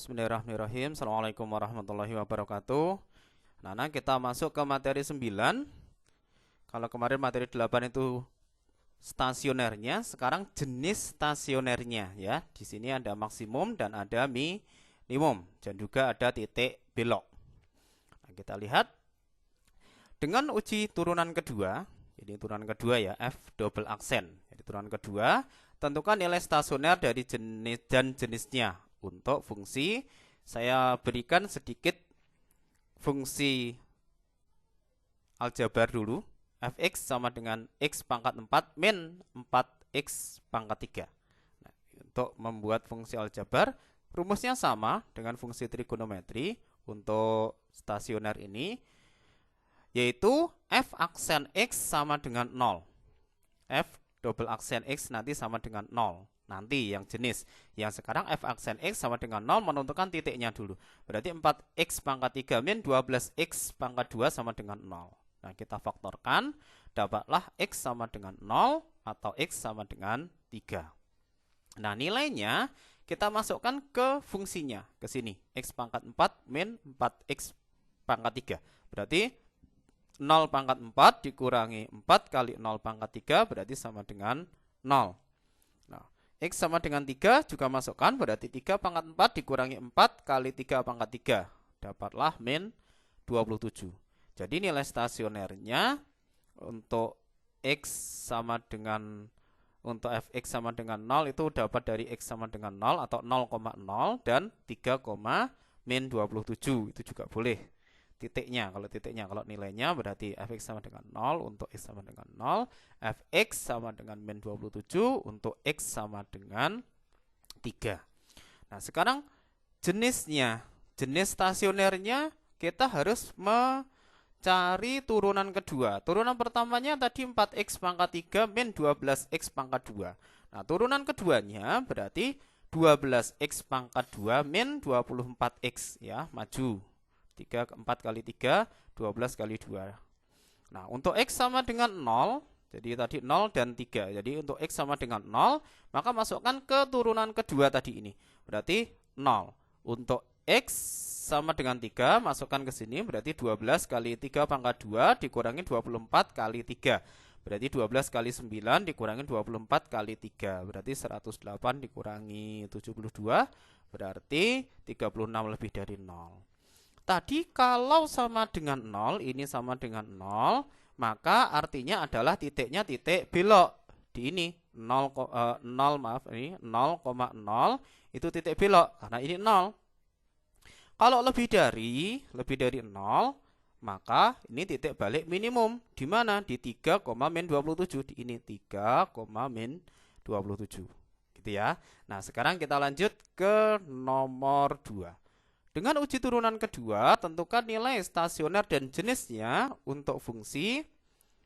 Bismillahirrahmanirrahim. Assalamualaikum warahmatullahi wabarakatuh. Nah, kita masuk ke materi 9. Kalau kemarin materi 8 itu stasionernya, sekarang jenis stasionernya ya. Di sini ada maksimum dan ada minimum dan juga ada titik belok. Nah, kita lihat dengan uji turunan kedua. Jadi turunan kedua ya, F double aksen. Jadi turunan kedua, tentukan nilai stasioner dari jenis dan jenisnya. Untuk fungsi, saya berikan sedikit fungsi aljabar dulu. Fx sama dengan x pangkat 4 min 4x pangkat 3. Nah, untuk membuat fungsi aljabar, rumusnya sama dengan fungsi trigonometri untuk stasioner ini, yaitu f aksen x sama dengan 0. F double aksen x nanti sama dengan 0. Nanti yang jenis. Yang sekarang f aksen x sama dengan 0, menentukan titiknya dulu. Berarti 4x pangkat 3 min 12x pangkat 2 sama dengan 0. Nah, kita faktorkan, dapatlah x sama dengan 0 atau x sama dengan 3. Nah, nilainya kita masukkan ke fungsinya, ke sini. X pangkat 4 min 4x pangkat 3. Berarti 0 pangkat 4 dikurangi 4 kali 0 pangkat 3 berarti sama dengan 0. Nah, X sama dengan 3 juga masukkan, berarti 3 pangkat 4 dikurangi 4 kali 3 pangkat 3. Dapatlah min 27. Jadi nilai stasionernya untuk X sama dengan, untuk Fx sama dengan 0 itu dapat dari X sama dengan 0 atau 0,0 dan 3, min 27. Itu juga boleh. Titiknya, kalau nilainya berarti fx sama dengan 0 untuk x sama dengan 0, fx sama dengan min 27 untuk x sama dengan 3. Nah, sekarang jenisnya, jenis stasionernya kita harus mencari turunan kedua. Turunan pertamanya tadi 4x pangkat 3 min 12x pangkat 2. Nah, turunan keduanya berarti 12x pangkat 2 min 24x ya, maju. 4 kali 3, 12 kali 2. Nah, untuk X sama dengan 0, jadi tadi 0 dan 3. Jadi untuk X sama dengan 0, maka masukkan ke turunan kedua tadi ini. Berarti 0. Untuk X sama dengan 3, masukkan ke sini. Berarti 12 kali 3 pangkat 2 dikurangi 24 kali 3. Berarti 12 kali 9 dikurangi 24 kali 3. Berarti 108 dikurangi 72. Berarti 36 lebih dari 0. Tadi kalau sama dengan 0, ini sama dengan 0, maka artinya adalah titiknya titik belok. Di ini 0, ini 0,0 itu titik belok karena ini 0. Kalau lebih dari 0, maka ini titik balik minimum. Di mana? Di 3, min 27. Di ini 3, min 27. Gitu ya. Nah, sekarang kita lanjut ke nomor 2. Dengan uji turunan kedua, tentukan nilai stasioner dan jenisnya untuk fungsi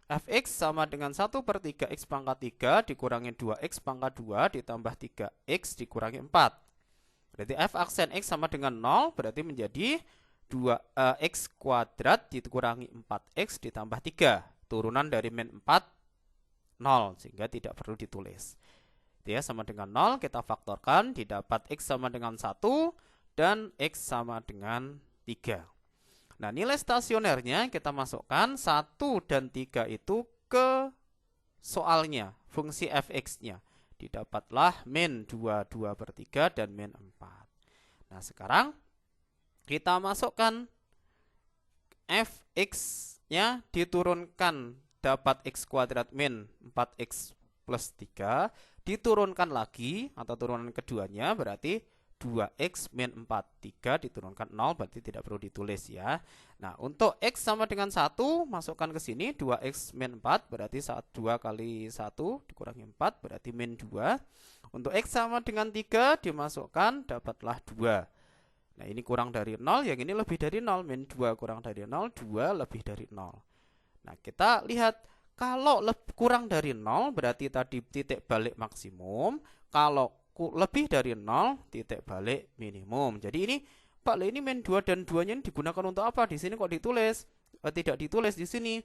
fx sama dengan 1 per 3x pangkat 3 dikurangi 2x pangkat 2 ditambah 3x dikurangi 4. Berarti f aksen x sama dengan 0, berarti menjadi 2x kuadrat dikurangi 4x ditambah 3. Turunan dari min 4, 0, sehingga tidak perlu ditulis. Itu ya, sama dengan 0, kita faktorkan, didapat x sama dengan 1, dan X sama dengan 3. Nah, nilai stasionernya kita masukkan 1 dan 3 itu ke soalnya, fungsi fx-nya. Didapatlah min 2 per 3 dan min 4. Nah, sekarang kita masukkan fx-nya diturunkan, dapat x kuadrat min 4x plus 3, diturunkan lagi atau turunan keduanya berarti 2x min 4, 3 diturunkan 0, berarti tidak perlu ditulis ya. Nah, untuk x sama dengan 1, masukkan ke sini, 2x min 4, berarti 2 kali 1 dikurangi 4, berarti min 2. Untuk x sama dengan 3, dimasukkan, dapatlah 2. Nah, ini kurang dari 0, yang ini lebih dari 0, min 2 kurang dari 0, 2 lebih dari 0. Nah, kita lihat, kalau kurang dari 0, berarti tadi titik balik maksimum. Kalau lebih dari 0, titik balik minimum. Jadi ini Pak, ini min 2 dan 2-nya ini digunakan untuk apa? Di sini kok ditulis? Tidak ditulis di sini.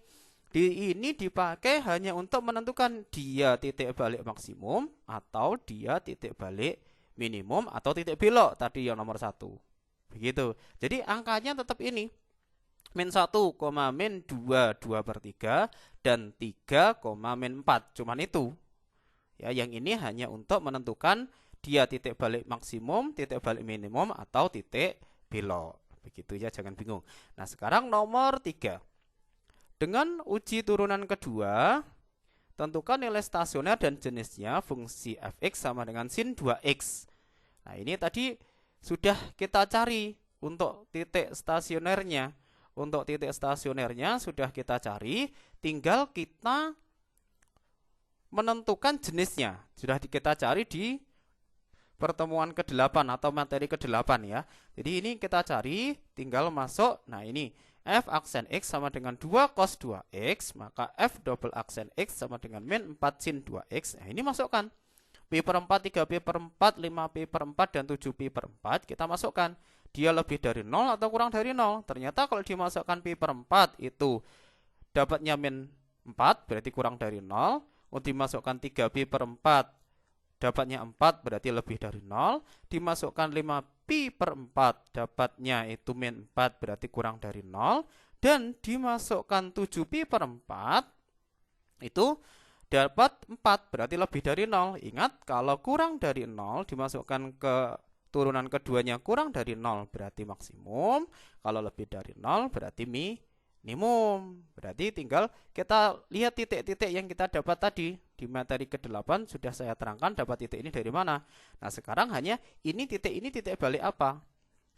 Ini dipakai hanya untuk menentukan dia titik balik maksimum atau dia titik balik minimum atau titik belok tadi yang nomor 1. Begitu. Jadi angkanya tetap ini. Min 1, min 2, 2/3 dan 3, min 4. Cuman itu. Ya, yang ini hanya untuk menentukan dia titik balik maksimum, titik balik minimum atau titik belok. Begitu ya, jangan bingung. Nah, sekarang nomor 3. Dengan uji turunan kedua, tentukan nilai stasioner dan jenisnya fungsi fx sama dengan sin 2x. Nah, ini tadi sudah kita cari untuk titik stasionernya. Untuk titik stasionernya sudah kita cari, tinggal kita menentukan jenisnya. Sudah kita cari di pertemuan ke-8 atau materi ke-8 ya. Jadi ini kita cari, tinggal masuk. Nah, ini f aksen x sama dengan 2 cos 2x, maka f double aksen x sama dengan min 4 sin 2x. Nah, ini masukkan. Pi per 4, 3 pi per 4, 5 pi per 4, dan 7 pi per 4 kita masukkan. Dia lebih dari 0 atau kurang dari 0. Ternyata kalau dimasukkan pi per 4 itu dapatnya min 4, berarti kurang dari 0. Untuk dimasukkan 3 pi per 4 dapatnya 4, berarti lebih dari 0. Dimasukkan 5 pi per 4 dapatnya itu min 4, berarti kurang dari 0. Dan dimasukkan 7 pi per 4 itu dapat 4, berarti lebih dari 0. Ingat, kalau kurang dari 0 dimasukkan ke turunan keduanya kurang dari 0 berarti maksimum. Kalau lebih dari 0 berarti minimum. Berarti tinggal kita lihat titik-titik yang kita dapat tadi. Di materi ke-8 sudah saya terangkan dapat titik ini dari mana. Nah, sekarang hanya ini titik balik apa?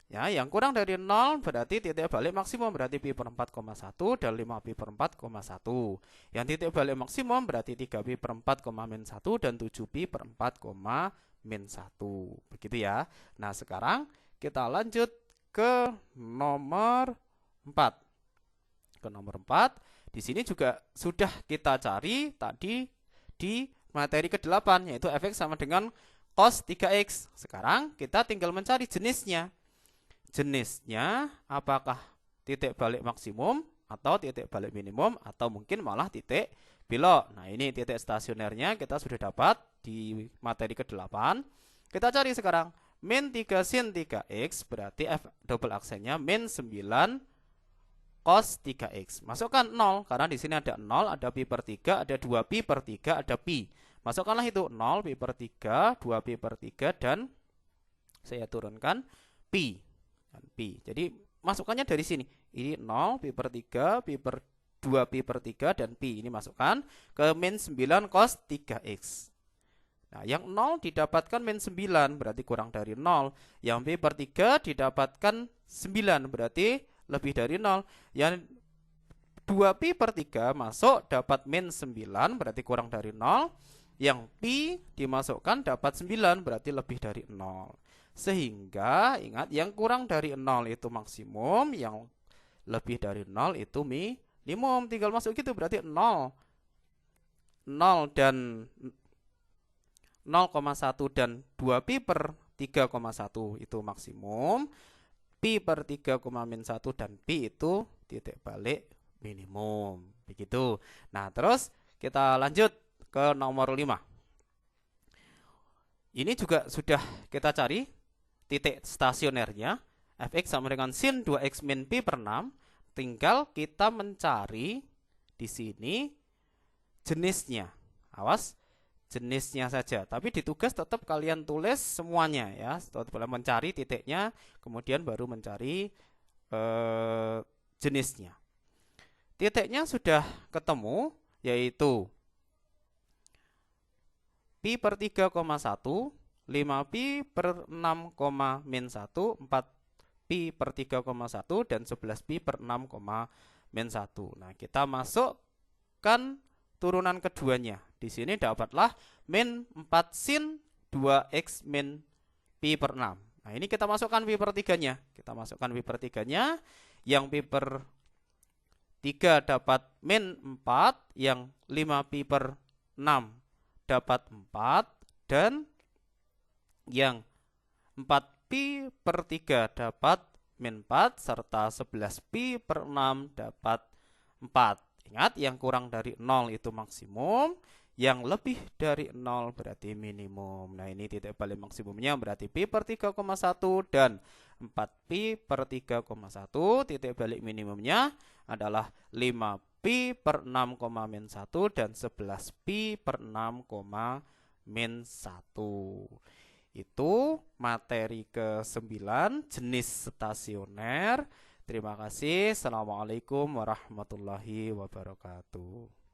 Ya, yang kurang dari 0 berarti titik balik maksimum, berarti pi per 4,1 dan 5 pi per 4,1. Yang titik balik maksimum berarti 3 pi per 4, min 1 dan 7 pi per 4, min 1. Begitu ya. Nah, sekarang kita lanjut ke nomor 4. Ke nomor 4. Di sini juga sudah kita cari tadi di materi ke-8, yaitu fx sama dengan cos 3x. Sekarang kita tinggal mencari jenisnya. Jenisnya apakah titik balik maksimum atau titik balik minimum atau mungkin malah titik belok. Nah, ini titik stasionernya kita sudah dapat di materi ke-8. Kita cari sekarang. Min 3 sin 3x berarti f double aksennya min 9 cos 3x. Masukkan 0 karena di sini ada 0, ada pi per 3, ada 2 pi per 3, ada pi. Masukkanlah itu 0 pi per 3, 2 pi per 3 dan saya turunkan pi. Dan pi. Jadi masukkannya dari sini. Ini 0 pi per 3, pi per 2 pi per 3 dan pi. Ini masukkan ke min 9 cos 3x. Nah, yang 0 didapatkan min 9 berarti kurang dari 0. Yang pi per 3 didapatkan 9 berarti lebih dari 0. Yang 2 pi per 3 masuk dapat min 9 berarti kurang dari 0. Yang pi dimasukkan dapat 9 berarti lebih dari 0. Sehingga ingat, yang kurang dari 0 itu maksimum, yang lebih dari 0 itu minimum. Tinggal masuk gitu, berarti 0 dan 0,1 dan 2 pi per 3,1 itu maksimum. Pi per 3, min 1 dan pi itu titik balik minimum. Begitu. Nah, terus kita lanjut ke nomor 5. Ini juga sudah kita cari titik stasionernya. Fx sama dengan sin 2x min pi per 6. Tinggal kita mencari di sini jenisnya. Awas, jenisnya saja. Tapi di tugas tetap kalian tulis semuanya ya. Tetap mencari titiknya, kemudian baru mencari jenisnya. Titiknya sudah ketemu, yaitu pi per 3,1, 5 pi per 6, min 1, 4 pi per 3,1 dan 11 pi per 6, min 1. Nah, kita masukkan turunan keduanya. Di sini dapatlah min 4 sin 2x min pi per 6. Nah, ini kita masukkan pi per 3-nya. Kita masukkan pi per 3-nya. Yang pi per 3 dapat min 4, yang 5 pi per 6 dapat 4, dan yang 4 pi per 3 dapat min 4, serta 11 pi per 6 dapat 4. Ingat, yang kurang dari 0 itu maksimum, Yang lebih dari 0 berarti minimum. Nah, ini titik balik maksimumnya berarti pi per 3,1 dan 4pi per 3,1. Titik balik minimumnya adalah 5pi per 6, min 1 dan 11pi per 6, min 1. Itu materi ke-9 jenis stasioner. Terima kasih. Assalamualaikum warahmatullahi wabarakatuh.